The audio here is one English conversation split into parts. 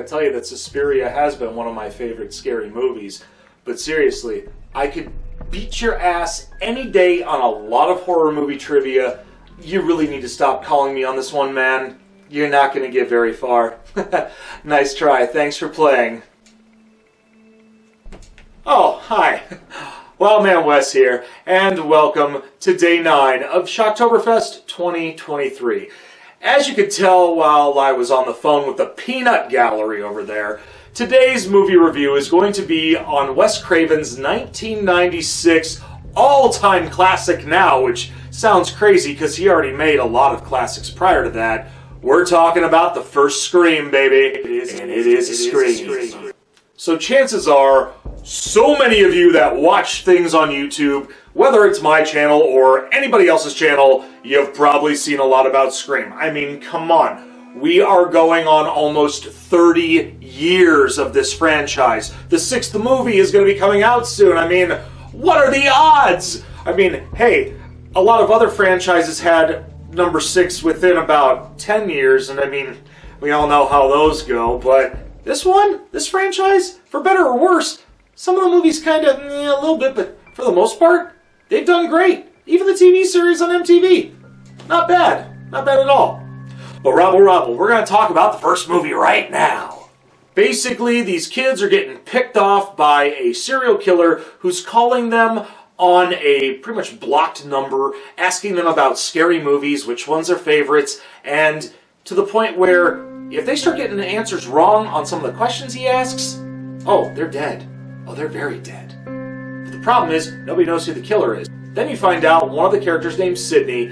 tell you that Suspiria has been one of my favorite scary movies. But seriously, I could beat your ass any day on a lot of horror movie trivia. You really need to stop calling me on this one, man. You're not going to get very far. Nice try. Thanks for playing. Oh, hi. Wildman Wes here, and welcome to Day 9 of SHOCKTOBERFEST 2023. As you could tell while I was on the phone with the peanut gallery over there, today's movie review is going to be on Wes Craven's 1996 all-time classic now, which sounds crazy because he already made a lot of classics prior to that. We're talking about the first Scream, baby. And it is a Scream. So chances are, so many of you that watch things on YouTube, whether it's my channel or anybody else's channel, you've probably seen a lot about Scream. I mean, come on. We are going on almost 30 years of this franchise. The 6th movie is going to be coming out soon. I mean, what are the odds? I mean, hey, a lot of other franchises had number 6 within about 10 years, and I mean, we all know how those go, but this franchise, for better or worse, some of the movies kind of, a little bit, but for the most part, they've done great. Even the TV series on MTV. Not bad. Not bad at all. But Robble, we're going to talk about the first movie right now. Basically, these kids are getting picked off by a serial killer who's calling them on a pretty much blocked number, asking them about scary movies, which one's their favorites, and to the point where if they start getting the answers wrong on some of the questions he asks, oh, they're dead. Oh, they're very dead. But the problem is, nobody knows who the killer is. Then you find out one of the characters named Sydney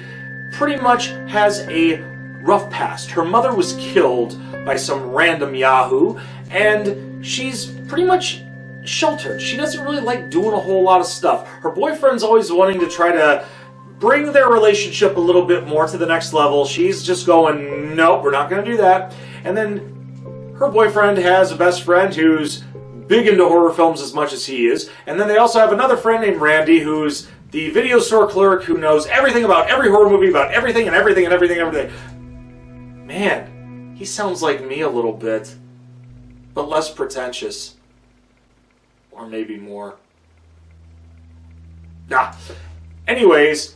pretty much has a rough past. Her mother was killed by some random yahoo, and she's pretty much sheltered. She doesn't really like doing a whole lot of stuff. Her boyfriend's always wanting to try to bring their relationship a little bit more to the next level. She's just going, nope, we're not going to do that. And then her boyfriend has a best friend who's big into horror films as much as he is. And then they also have another friend named Randy who's the video store clerk who knows everything about every horror movie, about everything and everything and everything and everything. Man, he sounds like me a little bit, but less pretentious. Or maybe more. Anyways,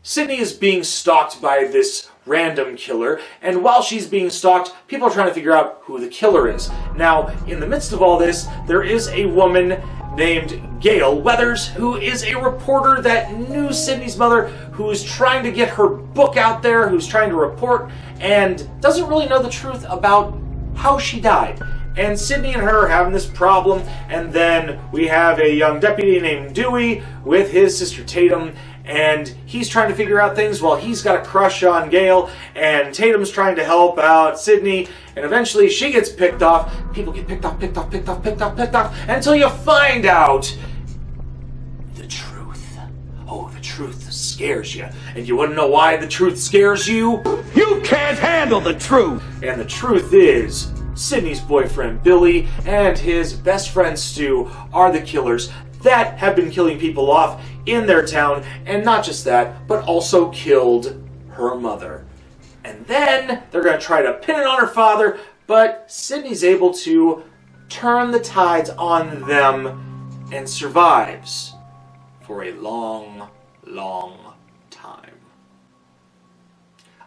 Sydney is being stalked by this random killer, and while she's being stalked, people are trying to figure out who the killer is. Now, in the midst of all this, there is a woman named Gail Weathers, who is a reporter that knew Sydney's mother, who's trying to get her book out there, who's trying to report, and doesn't really know the truth about how she died. And Sydney and her are having this problem, and then we have a young deputy named Dewey with his sister Tatum, and he's trying to figure out things while he's got a crush on Gail, and Tatum's trying to help out Sydney, and eventually she gets picked off. People get picked off, until you find out the truth. Oh, the truth scares you. And you want to know why the truth scares you? You can't handle the truth! And the truth is, Sydney's boyfriend Billy and his best friend Stu are the killers that have been killing people off in their town, and not just that, but also killed her mother. And then they're going to try to pin it on her father, but Sydney's able to turn the tides on them and survives for a long, long time.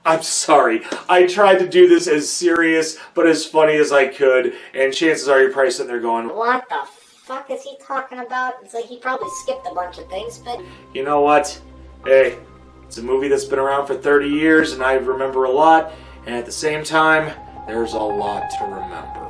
I'm sorry, I tried to do this as serious but as funny as I could, and chances are you're probably sitting there going, what the fuck is he talking about? It's like he probably skipped a bunch of things, but you know what? Hey, it's a movie that's been around for 30 years and I remember a lot, and at the same time, there's a lot to remember.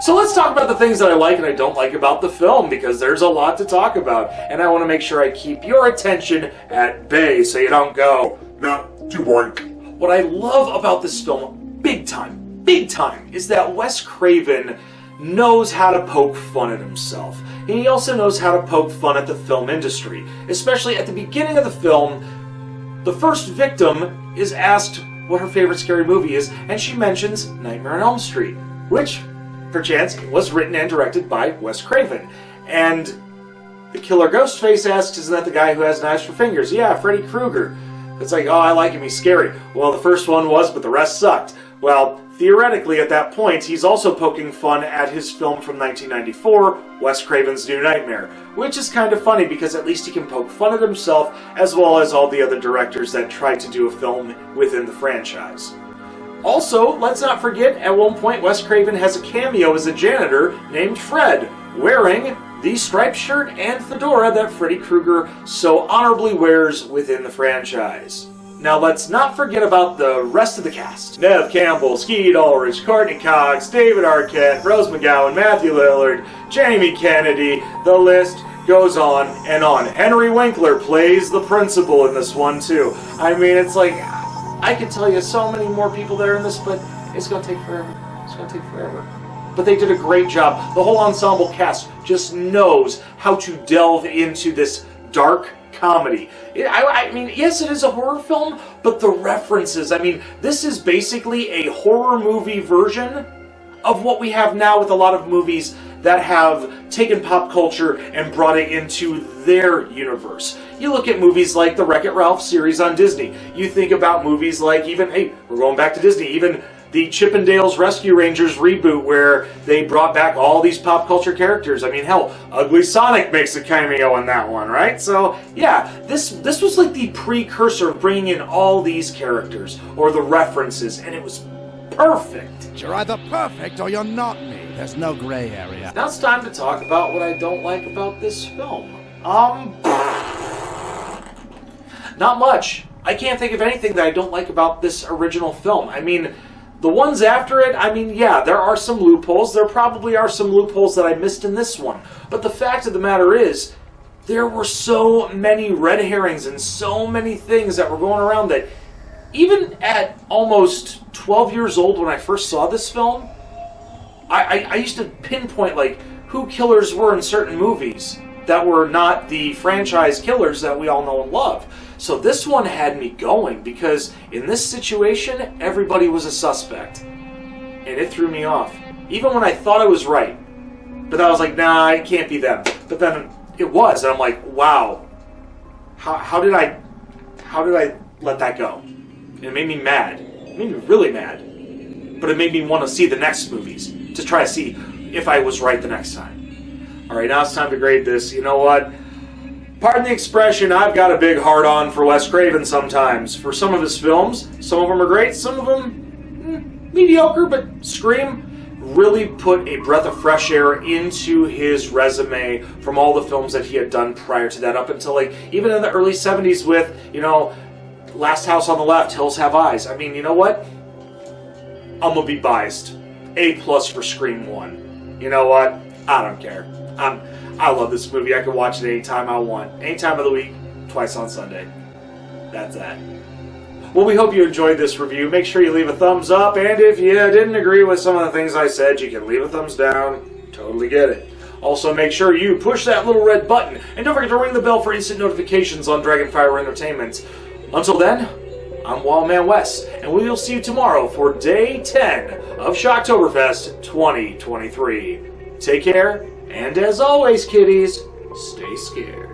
So let's talk about the things that I like and I don't like about the film, because there's a lot to talk about, and I want to make sure I keep your attention at bay so you don't go, Not too boring. What I love about this film, big time, is that Wes Craven knows how to poke fun at himself. And he also knows how to poke fun at the film industry. Especially at the beginning of the film, the first victim is asked what her favorite scary movie is, and she mentions Nightmare on Elm Street, which, perchance, was written and directed by Wes Craven. And the killer Ghostface asks, isn't that the guy who has knives for fingers? Yeah, Freddy Krueger. It's like, oh, I like him, he's scary. Well, the first one was, but the rest sucked. Well, theoretically, at that point, he's also poking fun at his film from 1994, Wes Craven's New Nightmare, which is kind of funny because at least he can poke fun at himself as well as all the other directors that tried to do a film within the franchise. Also, let's not forget, at one point, Wes Craven has a cameo as a janitor named Fred, wearing the striped shirt and fedora that Freddy Krueger so honorably wears within the franchise. Now let's not forget about the rest of the cast. Nev Campbell, Skeet Ulrich, Courtney Cox, David Arquette, Rose McGowan, Matthew Lillard, Jamie Kennedy, the list goes on and on. Henry Winkler plays the principal in this one too. I mean, it's like, I could tell you so many more people that are in this, but it's gonna take forever. It's gonna take forever. But they did a great job. The whole ensemble cast just knows how to delve into this dark comedy. I mean, yes, it is a horror film, but the references, I mean, this is basically a horror movie version of what we have now with a lot of movies that have taken pop culture and brought it into their universe. You look at movies like the Wreck-It Ralph series on Disney. You think about movies like even, hey, we're going back to Disney, even the Chippendales Rescue Rangers reboot where they brought back all these pop culture characters. I mean, hell, Ugly Sonic makes a cameo in that one, right? So, yeah, this was like the precursor of bringing in all these characters, or the references, and it was perfect. You're either perfect or you're not me. There's no gray area. Now it's time to talk about what I don't like about this film. Not much. I can't think of anything that I don't like about this original film. I mean, the ones after it, I mean, yeah, there are some loopholes. There probably are some loopholes that I missed in this one. But the fact of the matter is, there were so many red herrings and so many things that were going around that even at almost 12 years old when I first saw this film, I used to pinpoint like who killers were in certain movies that were not the franchise killers that we all know and love. So this one had me going because in this situation, everybody was a suspect. And it threw me off. Even when I thought I was right. But I was like, nah, it can't be them. But then it was, and I'm like, wow. How did I let that go? And it made me mad. It made me really mad. But it made me want to see the next movies. To try to see if I was right the next time. Alright, now it's time to grade this. You know what? Pardon the expression, I've got a big heart-on for Wes Craven sometimes. For some of his films, some of them are great, some of them mediocre, but Scream really put a breath of fresh air into his resume from all the films that he had done prior to that, up until like even in the early 70s with, you know, Last House on the Left, Hills Have Eyes. I mean, you know what? I'm gonna be biased. A+ for Scream 1. You know what? I don't care. I love this movie. I can watch it anytime I want. Any time of the week, twice on Sunday. That's that. Well, we hope you enjoyed this review. Make sure you leave a thumbs up, and if you didn't agree with some of the things I said, you can leave a thumbs down. Totally get it. Also, make sure you push that little red button, and don't forget to ring the bell for instant notifications on Dragonfire Entertainment. Until then, I'm Wildman Wes, and we will see you tomorrow for Day 10 of SHOCKTOBERFEST 2023. Take care, and as always, kiddies, stay scared.